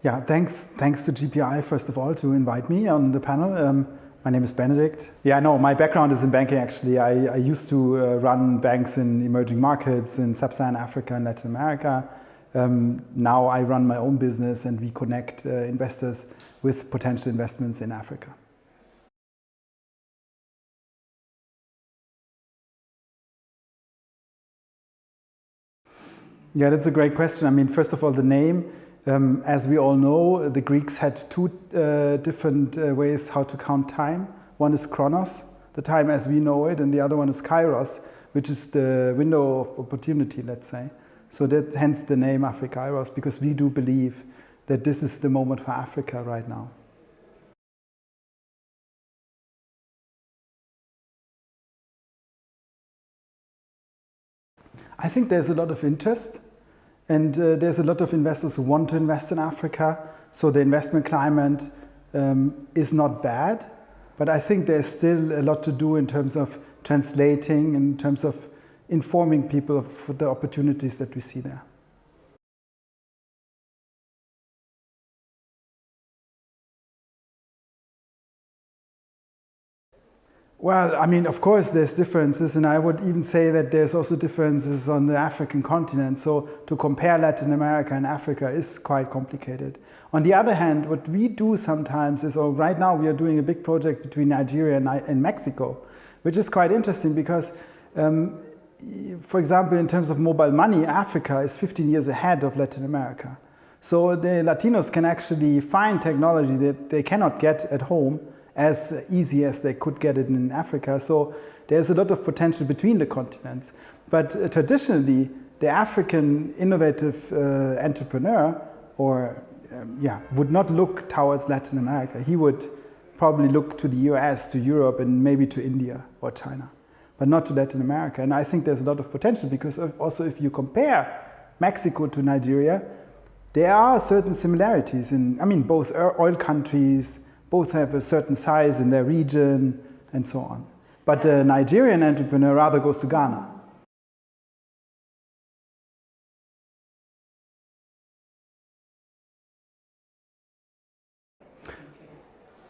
Yeah, thanks to GPI, first of all, to invite me on the panel. My name is Benedikt. Yeah, no, my background is in banking, actually. I used to run banks in emerging markets in Sub-Saharan Africa and Latin America. Now I run my own business and we connect investors with potential investments in Africa. Yeah, that's a great question. I mean, first of all, the name. As we all know, the Greeks had two different ways how to count time. One is chronos, the time as we know it, and the other one is kairos, which is the window of opportunity, let's say. So that hence the name AfriKairos, because we do believe that this is the moment for Africa right now. I think there's a lot of interest. And there's a lot of investors who want to invest in Africa, so the investment climate is not bad. But I think there's still a lot to do in terms of translating, in terms of informing people of the opportunities that we see there. Well, I mean, of course, there's differences, and I would even say that there's also differences on the African continent. So to compare Latin America and Africa is quite complicated. On the other hand, what we do sometimes is, or right now we are doing a big project between Nigeria and Mexico, which is quite interesting because, for example, in terms of mobile money, Africa is 15 years ahead of Latin America. So the Latinos can actually find technology that they cannot get at home as easy as they could get it in Africa. So there's a lot of potential between the continents. But traditionally, the African innovative entrepreneur would not look towards Latin America. He would probably look to the US, to Europe, and maybe to India or China, but not to Latin America. And I think there's a lot of potential because also if you compare Mexico to Nigeria, there are certain similarities in, I mean, both oil countries, both have a certain size in their region, and so on. But the Nigerian entrepreneur rather goes to Ghana.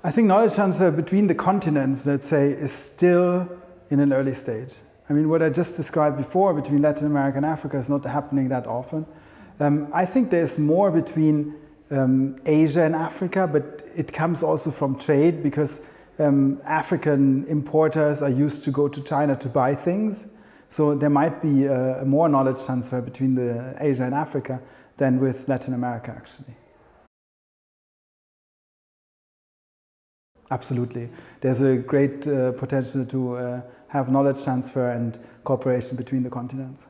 I think knowledge transfer between the continents, let's say, is still in an early stage. I mean, what I just described before between Latin America and Africa is not happening that often. I think there's more between Asia and Africa, but it comes also from trade because African importers are used to go to China to buy things. So there might be a more knowledge transfer between the Asia and Africa than with Latin America, actually. Absolutely. There's a great potential to have knowledge transfer and cooperation between the continents.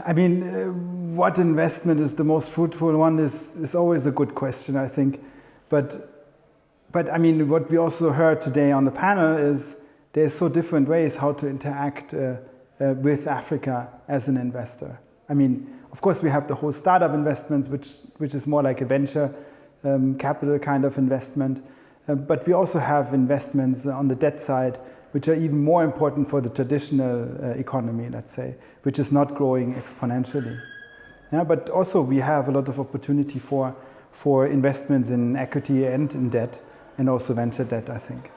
I mean, what investment is the most fruitful one is always a good question, I think. But I mean, what we also heard today on the panel is there's so different ways how to interact with Africa as an investor. I mean, of course, we have the whole startup investments, which is more like a venture capital kind of investment. But we also have investments on the debt side, which are even more important for the traditional economy, let's say, which is not growing exponentially. Yeah, but also we have a lot of opportunity for investments in equity and in debt, and also venture debt, I think.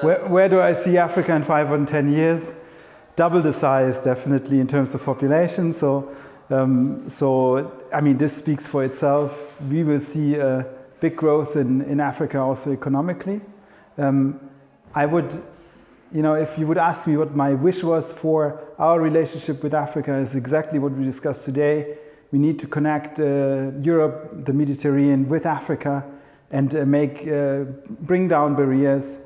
Where do I see Africa in 5 or 10 years? Double the size, definitely, in terms of population. So I mean, this speaks for itself. We will see a big growth in Africa also economically. I would, you know, if you would ask me what my wish was for our relationship with Africa, is exactly what we discussed today. We need to connect Europe, the Mediterranean, with Africa and bring down barriers,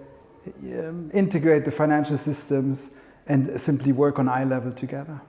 integrate the financial systems, and simply work on eye level together.